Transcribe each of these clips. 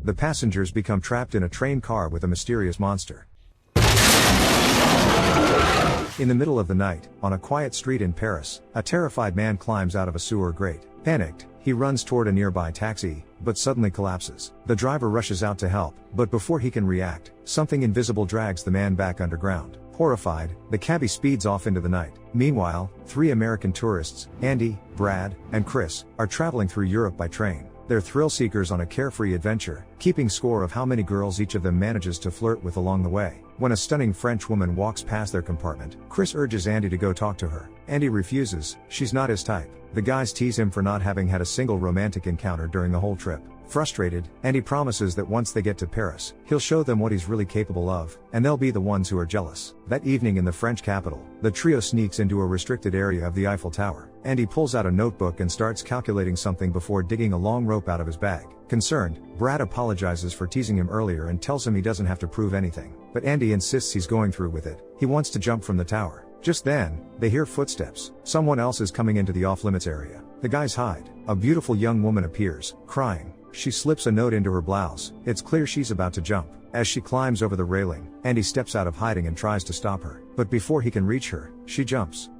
The passengers become trapped in a train car with a mysterious monster. In the middle of the night, on a quiet street in Paris, a terrified man climbs out of a sewer grate. Panicked, he runs toward a nearby taxi, but suddenly collapses. The driver rushes out to help, but before he can react, something invisible drags the man back underground. Horrified, the cabbie speeds off into the night. Meanwhile, 3 American tourists, Andy, Brad, and Chris, are traveling through Europe by train. They're thrill seekers on a carefree adventure, keeping score of how many girls each of them manages to flirt with along the way. When a stunning French woman walks past their compartment, Chris urges Andy to go talk to her. Andy refuses, she's not his type. The guys tease him for not having had a single romantic encounter during the whole trip. Frustrated, Andy promises that once they get to Paris, he'll show them what he's really capable of, and they'll be the ones who are jealous. That evening in the French capital, the trio sneaks into a restricted area of the Eiffel Tower. Andy pulls out a notebook and starts calculating something before digging a long rope out of his bag. Concerned, Brad apologizes for teasing him earlier and tells him he doesn't have to prove anything. But Andy insists he's going through with it. He wants to jump from the tower. Just then, they hear footsteps. Someone else is coming into the off-limits area. The guys hide. A beautiful young woman appears, crying. She slips a note into her blouse. It's clear she's about to jump. As she climbs over the railing, Andy steps out of hiding and tries to stop her. But before he can reach her, she jumps.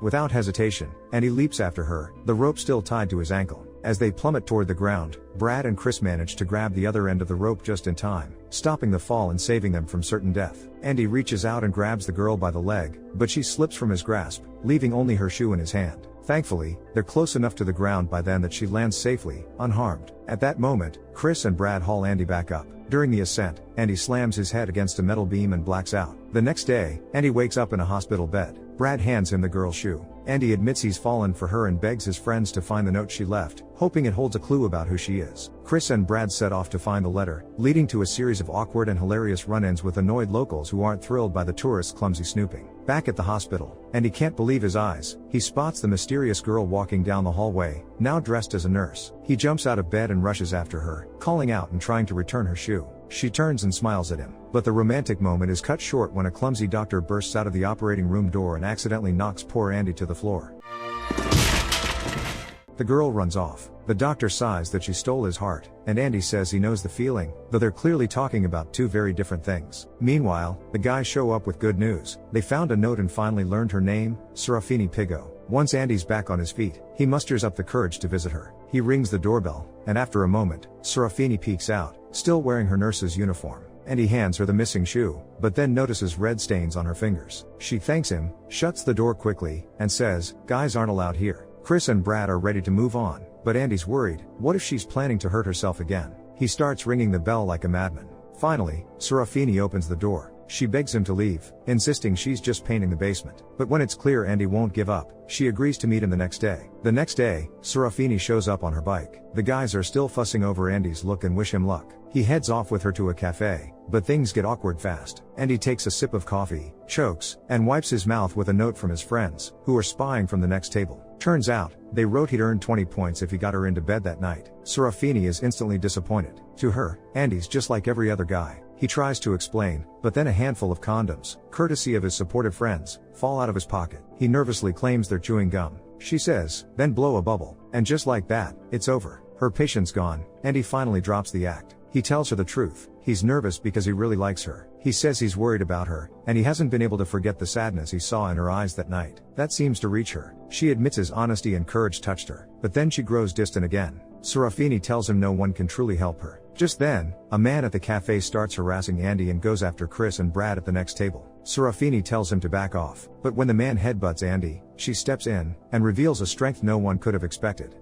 Without hesitation, Andy leaps after her, the rope still tied to his ankle. As they plummet toward the ground, Brad and Chris manage to grab the other end of the rope just in time, stopping the fall and saving them from certain death. Andy reaches out and grabs the girl by the leg, but she slips from his grasp, leaving only her shoe in his hand. Thankfully, they're close enough to the ground by then that she lands safely, unharmed. At that moment, Chris and Brad haul Andy back up. During the ascent, Andy slams his head against a metal beam and blacks out. The next day, Andy wakes up in a hospital bed. Brad hands him the girl's shoe. Andy admits he's fallen for her and begs his friends to find the note she left, hoping it holds a clue about who she is. Chris and Brad set off to find the letter, leading to a series of awkward and hilarious run-ins with annoyed locals who aren't thrilled by the tourists' clumsy snooping. Back at the hospital, Andy can't believe his eyes. He spots the mysterious girl walking down the hallway, now dressed as a nurse. He jumps out of bed and rushes after her, calling out and trying to return her shoe. She turns and smiles at him. But the romantic moment is cut short when a clumsy doctor bursts out of the operating room door and accidentally knocks poor Andy to the floor. The girl runs off. The doctor sighs that she stole his heart, and Andy says he knows the feeling, though they're clearly talking about two very different things. Meanwhile, the guys show up with good news. They found a note and finally learned her name, Serafini Pigo. Once Andy's back on his feet, he musters up the courage to visit her. He rings the doorbell, and after a moment, Serafini peeks out, still wearing her nurse's uniform. Andy hands her the missing shoe, but then notices red stains on her fingers. She thanks him, shuts the door quickly, and says, "Guys aren't allowed here." Chris and Brad are ready to move on, but Andy's worried. What if she's planning to hurt herself again? He starts ringing the bell like a madman. Finally, Serafini opens the door. She begs him to leave, insisting she's just painting the basement. But when it's clear Andy won't give up, she agrees to meet him the next day. The next day, Serafini shows up on her bike. The guys are still fussing over Andy's look and wish him luck. He heads off with her to a cafe, but things get awkward fast. Andy takes a sip of coffee, chokes, and wipes his mouth with a note from his friends, who are spying from the next table. Turns out, they wrote he'd earn 20 points if he got her into bed that night. Serafini is instantly disappointed. To her, Andy's just like every other guy. He tries to explain, but then a handful of condoms, courtesy of his supportive friends, fall out of his pocket. He nervously claims they're chewing gum. She says, "Then blow a bubble." And just like that, it's over. Her patience gone, and he finally drops the act. He tells her the truth. He's nervous because he really likes her. He says he's worried about her, and he hasn't been able to forget the sadness he saw in her eyes that night. That seems to reach her. She admits his honesty and courage touched her, but then she grows distant again. Serafini tells him no one can truly help her. Just then, a man at the cafe starts harassing Andy and goes after Chris and Brad at the next table. Serafini tells him to back off, but when the man headbutts Andy, she steps in, and reveals a strength no one could have expected.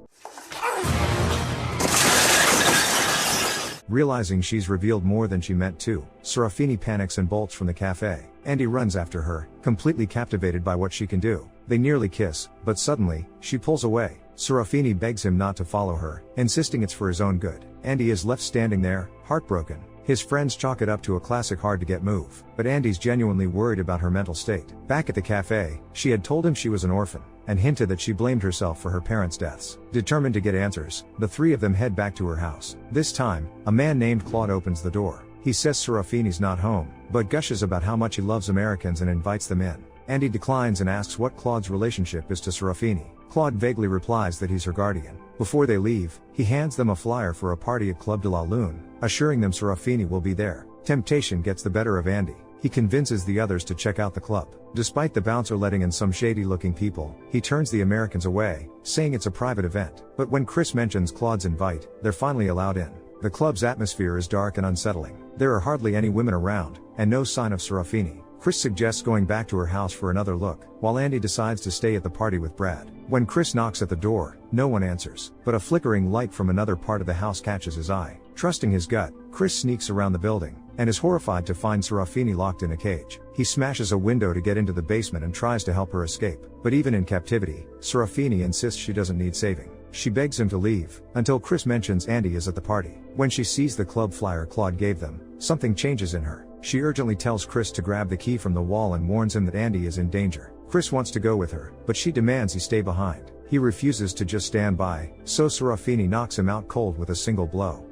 Realizing she's revealed more than she meant to, Serafini panics and bolts from the cafe. Andy runs after her, completely captivated by what she can do. They nearly kiss, but suddenly, she pulls away. Serafini begs him not to follow her, insisting it's for his own good. Andy is left standing there, heartbroken. His friends chalk it up to a classic hard-to-get move, but Andy's genuinely worried about her mental state. Back at the cafe, she had told him she was an orphan, and hinted that she blamed herself for her parents' deaths. Determined to get answers, the three of them head back to her house. This time, a man named Claude opens the door. He says Serafini's not home, but gushes about how much he loves Americans and invites them in. Andy declines and asks what Claude's relationship is to Serafini. Claude vaguely replies that he's her guardian. Before they leave, he hands them a flyer for a party at Club de la Lune, assuring them Serafini will be there. Temptation gets the better of Andy. He convinces the others to check out the club. Despite the bouncer letting in some shady-looking people, he turns the Americans away, saying it's a private event. But when Chris mentions Claude's invite, they're finally allowed in. The club's atmosphere is dark and unsettling. There are hardly any women around, and no sign of Serafini. Chris suggests going back to her house for another look, while Andy decides to stay at the party with Brad. When Chris knocks at the door, no one answers, but a flickering light from another part of the house catches his eye. Trusting his gut, Chris sneaks around the building, and is horrified to find Serafini locked in a cage. He smashes a window to get into the basement and tries to help her escape. But even in captivity, Serafini insists she doesn't need saving. She begs him to leave, until Chris mentions Andy is at the party. When she sees the club flyer Claude gave them, something changes in her. She urgently tells Chris to grab the key from the wall and warns him that Andy is in danger. Chris wants to go with her, but she demands he stay behind. He refuses to just stand by, so Serafini knocks him out cold with a single blow.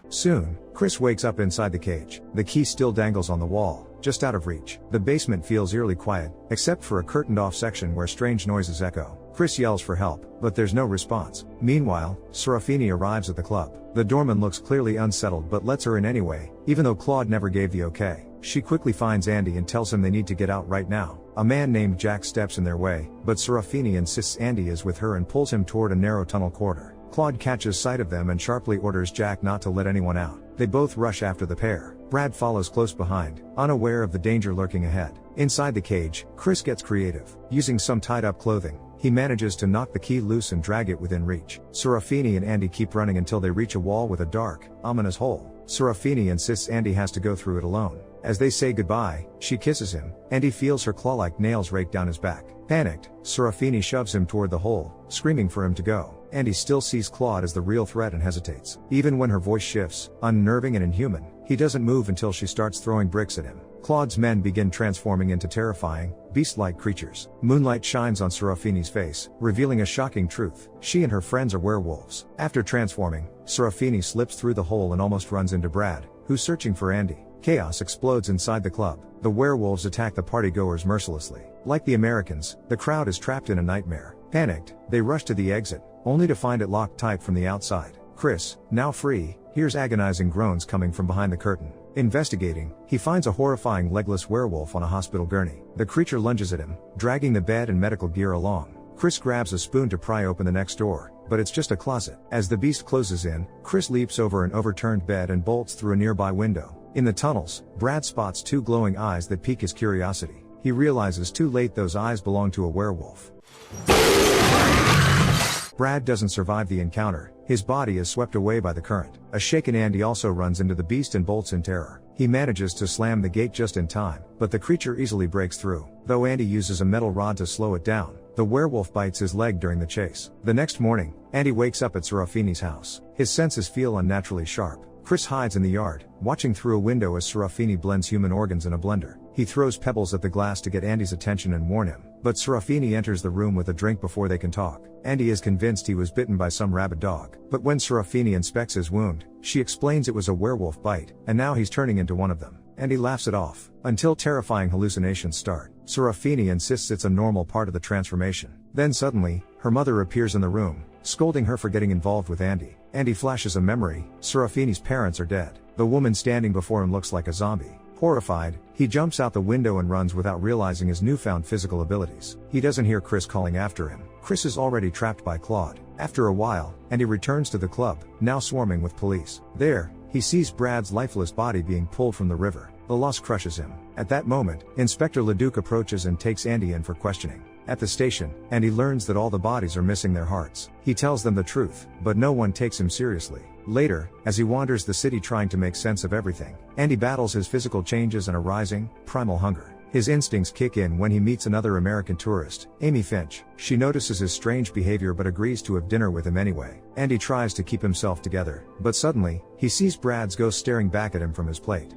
Soon, Chris wakes up inside the cage. The key still dangles on the wall, just out of reach. The basement feels eerily quiet, except for a curtained-off section where strange noises echo. Chris yells for help, but there's no response. Meanwhile, Serafini arrives at the club. The doorman looks clearly unsettled but lets her in anyway, even though Claude never gave the okay. She quickly finds Andy and tells him they need to get out right now. A man named Jack steps in their way, but Serafini insists Andy is with her and pulls him toward a narrow tunnel corridor. Claude catches sight of them and sharply orders Jack not to let anyone out. They both rush after the pair. Brad follows close behind, unaware of the danger lurking ahead. Inside the cage, Chris gets creative. Using some tied-up clothing, he manages to knock the key loose and drag it within reach. Serafini and Andy keep running until they reach a wall with a dark, ominous hole. Serafini insists Andy has to go through it alone. As they say goodbye, she kisses him, and he feels her claw-like nails rake down his back. Panicked, Serafini shoves him toward the hole, screaming for him to go. Andy still sees Claude as the real threat and hesitates. Even when her voice shifts, unnerving and inhuman, he doesn't move until she starts throwing bricks at him. Claude's men begin transforming into terrifying, beast-like creatures. Moonlight shines on Serafini's face, revealing a shocking truth. She and her friends are werewolves. After transforming, Serafini slips through the hole and almost runs into Brad, who's searching for Andy. Chaos explodes inside the club. The werewolves attack the partygoers mercilessly. Like the Americans, the crowd is trapped in a nightmare. Panicked, they rush to the exit, only to find it locked tight from the outside. Chris, now free, hears agonizing groans coming from behind the curtain. Investigating, he finds a horrifying legless werewolf on a hospital gurney. The creature lunges at him, dragging the bed and medical gear along. Chris grabs a spoon to pry open the next door, but it's just a closet. As the beast closes in, Chris leaps over an overturned bed and bolts through a nearby window. In the tunnels, Brad spots two glowing eyes that pique his curiosity. He realizes too late those eyes belong to a werewolf. Brad doesn't survive the encounter. His body is swept away by the current. A shaken Andy also runs into the beast and bolts in terror. He manages to slam the gate just in time, but the creature easily breaks through. Though Andy uses a metal rod to slow it down, the werewolf bites his leg during the chase. The next morning, Andy wakes up at Serafini's house. His senses feel unnaturally sharp. Chris hides in the yard, watching through a window as Serafini blends human organs in a blender. He throws pebbles at the glass to get Andy's attention and warn him, but Serafini enters the room with a drink before they can talk. Andy is convinced he was bitten by some rabid dog, but when Serafini inspects his wound, she explains it was a werewolf bite, and now he's turning into one of them. Andy laughs it off, until terrifying hallucinations start. Serafini insists it's a normal part of the transformation. Then suddenly, her mother appears in the room, scolding her for getting involved with Andy. Andy flashes a memory. Serafini's parents are dead. The woman standing before him looks like a zombie. Horrified, he jumps out the window and runs without realizing his newfound physical abilities. He doesn't hear Chris calling after him. Chris is already trapped by Claude. After a while, Andy returns to the club, now swarming with police. There, he sees Brad's lifeless body being pulled from the river. The loss crushes him. At that moment, Inspector Leduc approaches and takes Andy in for questioning. At the station, Andy learns that all the bodies are missing their hearts. He tells them the truth, but no one takes him seriously. Later, as he wanders the city trying to make sense of everything, Andy battles his physical changes and a rising, primal hunger. His instincts kick in when he meets another American tourist, Amy Finch. She notices his strange behavior but agrees to have dinner with him anyway. Andy tries to keep himself together, but suddenly, he sees Brad's ghost staring back at him from his plate.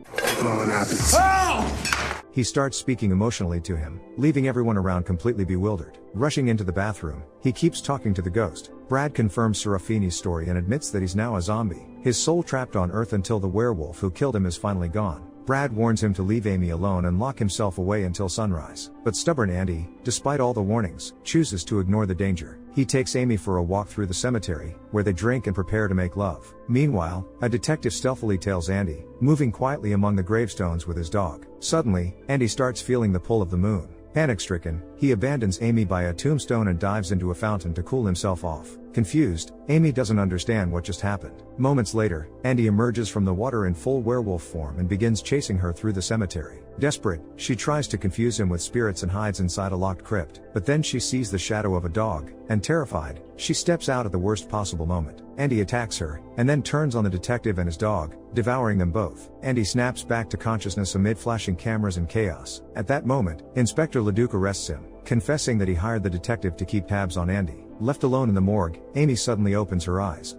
He starts speaking emotionally to him, leaving everyone around completely bewildered. Rushing into the bathroom, he keeps talking to the ghost. Brad confirms Serafini's story and admits that he's now a zombie, his soul trapped on Earth until the werewolf who killed him is finally gone. Brad warns him to leave Amy alone and lock himself away until sunrise. But stubborn Andy, despite all the warnings, chooses to ignore the danger. He takes Amy for a walk through the cemetery, where they drink and prepare to make love. Meanwhile, a detective stealthily tails Andy, moving quietly among the gravestones with his dog. Suddenly, Andy starts feeling the pull of the moon. Panic-stricken, he abandons Amy by a tombstone and dives into a fountain to cool himself off. Confused, Amy doesn't understand what just happened. Moments later, Andy emerges from the water in full werewolf form and begins chasing her through the cemetery. Desperate, she tries to confuse him with spirits and hides inside a locked crypt, but then she sees the shadow of a dog, and terrified, she steps out at the worst possible moment. Andy attacks her, and then turns on the detective and his dog, devouring them both. Andy snaps back to consciousness amid flashing cameras and chaos. At that moment, Inspector Leduc arrests him, confessing that he hired the detective to keep tabs on Andy. Left alone in the morgue, Amy suddenly opens her eyes.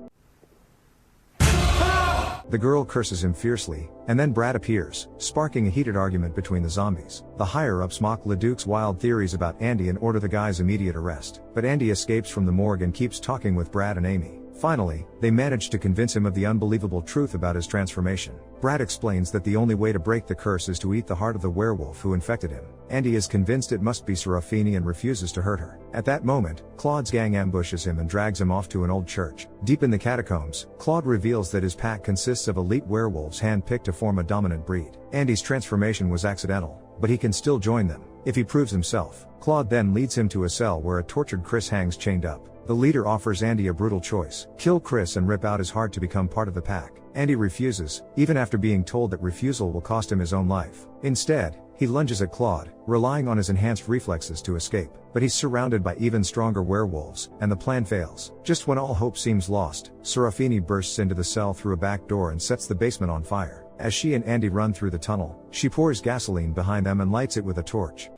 The girl curses him fiercely, and then Brad appears, sparking a heated argument between the zombies. The higher-ups mock Leduc's wild theories about Andy and order the guy's immediate arrest. But Andy escapes from the morgue and keeps talking with Brad and Amy. Finally, they manage to convince him of the unbelievable truth about his transformation. Brad explains that the only way to break the curse is to eat the heart of the werewolf who infected him. Andy is convinced it must be Serafini and refuses to hurt her. At that moment, Claude's gang ambushes him and drags him off to an old church. Deep in the catacombs, Claude reveals that his pack consists of elite werewolves hand-picked to form a dominant breed. Andy's transformation was accidental, but he can still join them, if he proves himself. Claude then leads him to a cell where a tortured Chris hangs chained up. The leader offers Andy a brutal choice: kill Chris and rip out his heart to become part of the pack. Andy refuses, even after being told that refusal will cost him his own life. Instead, he lunges at Claude, relying on his enhanced reflexes to escape. But he's surrounded by even stronger werewolves, and the plan fails. Just when all hope seems lost, Serafini bursts into the cell through a back door and sets the basement on fire. As she and Andy run through the tunnel, she pours gasoline behind them and lights it with a torch.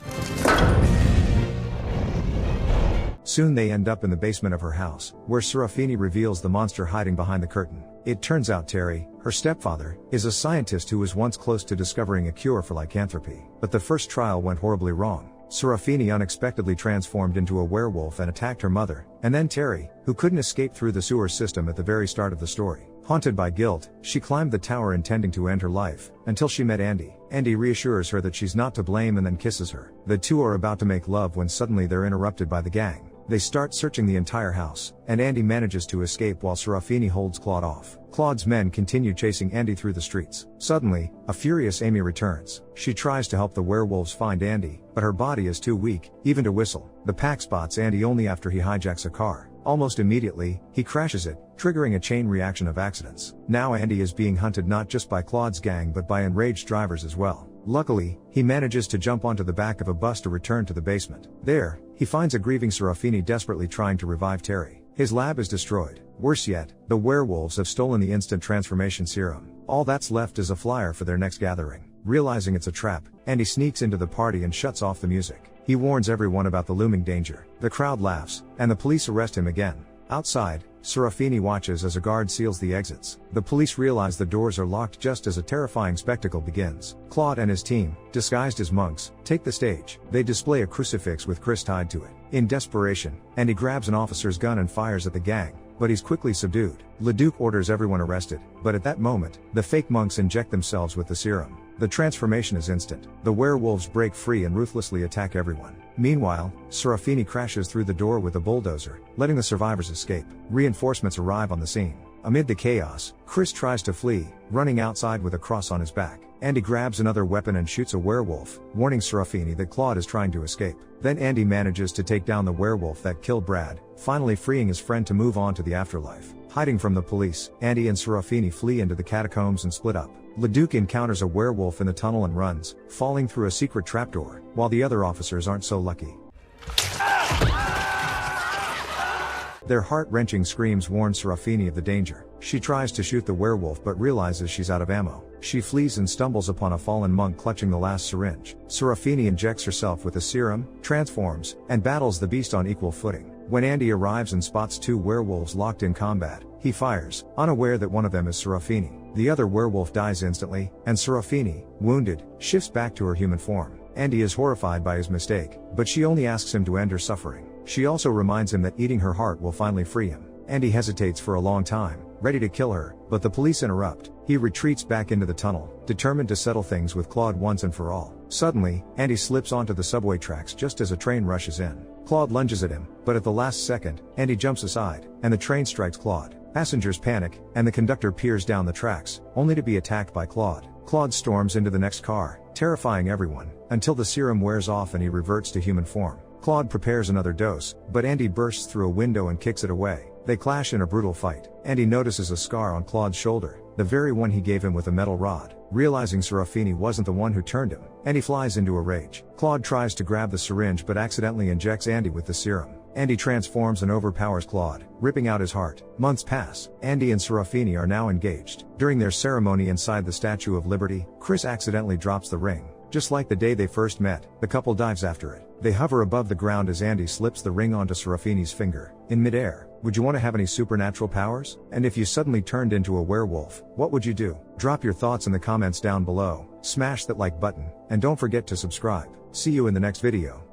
Soon they end up in the basement of her house, where Serafini reveals the monster hiding behind the curtain. It turns out Terry, her stepfather, is a scientist who was once close to discovering a cure for lycanthropy. But the first trial went horribly wrong. Serafini unexpectedly transformed into a werewolf and attacked her mother, and then Terry, who couldn't escape through the sewer system at the very start of the story. Haunted by guilt, she climbed the tower intending to end her life, until she met Andy. Andy reassures her that she's not to blame and then kisses her. The two are about to make love when suddenly they're interrupted by the gang. They start searching the entire house, and Andy manages to escape while Serafini holds Claude off. Claude's men continue chasing Andy through the streets. Suddenly, a furious Amy returns. She tries to help the werewolves find Andy, but her body is too weak, even to whistle. The pack spots Andy only after he hijacks a car. Almost immediately, he crashes it, triggering a chain reaction of accidents. Now Andy is being hunted not just by Claude's gang but by enraged drivers as well. Luckily, he manages to jump onto the back of a bus to return to the basement. There, he finds a grieving Serafini desperately trying to revive Terry. His lab is destroyed. Worse yet, the werewolves have stolen the instant transformation serum. All that's left is a flyer for their next gathering. Realizing it's a trap, Andy sneaks into the party and shuts off the music. He warns everyone about the looming danger. The crowd laughs, and the police arrest him again. Outside, Serafini watches as a guard seals the exits. The police realize the doors are locked just as a terrifying spectacle begins. Claude and his team, disguised as monks, take the stage. They display a crucifix with Chris tied to it. In desperation, Andy grabs an officer's gun and fires at the gang, but he's quickly subdued. Leduc orders everyone arrested, but at that moment, the fake monks inject themselves with the serum. The transformation is instant. The werewolves break free and ruthlessly attack everyone. Meanwhile, Serafini crashes through the door with a bulldozer, letting the survivors escape. Reinforcements arrive on the scene. Amid the chaos, Chris tries to flee, running outside with a cross on his back. Andy grabs another weapon and shoots a werewolf, warning Serafini that Claude is trying to escape. Then Andy manages to take down the werewolf that killed Brad, finally freeing his friend to move on to the afterlife. Hiding from the police, Andy and Serafini flee into the catacombs and split up. Leduc encounters a werewolf in the tunnel and runs, falling through a secret trapdoor, while the other officers aren't so lucky. Their heart-wrenching screams warn Serafini of the danger. She tries to shoot the werewolf but realizes she's out of ammo. She flees and stumbles upon a fallen monk clutching the last syringe. Serafini injects herself with a serum, transforms, and battles the beast on equal footing. When Andy arrives and spots two werewolves locked in combat, he fires, unaware that one of them is Serafini. The other werewolf dies instantly, and Serafini, wounded, shifts back to her human form. Andy is horrified by his mistake, but she only asks him to end her suffering. She also reminds him that eating her heart will finally free him. Andy hesitates for a long time, ready to kill her, but the police interrupt. He retreats back into the tunnel, determined to settle things with Claude once and for all. Suddenly, Andy slips onto the subway tracks just as a train rushes in. Claude lunges at him, but at the last second, Andy jumps aside, and the train strikes Claude. Passengers panic, and the conductor peers down the tracks, only to be attacked by Claude. Claude storms into the next car, terrifying everyone, until the serum wears off and he reverts to human form. Claude prepares another dose, but Andy bursts through a window and kicks it away. They clash in a brutal fight. Andy notices a scar on Claude's shoulder, the very one he gave him with a metal rod. Realizing Serafini wasn't the one who turned him, Andy flies into a rage. Claude tries to grab the syringe but accidentally injects Andy with the serum. Andy transforms and overpowers Claude, ripping out his heart. Months pass. Andy and Serafini are now engaged. During their ceremony inside the Statue of Liberty, Chris accidentally drops the ring. Just like the day they first met, the couple dives after it. They hover above the ground as Andy slips the ring onto Serafini's finger. In midair, would you want to have any supernatural powers? And if you suddenly turned into a werewolf, what would you do? Drop your thoughts in the comments down below, smash that like button, and don't forget to subscribe. See you in the next video.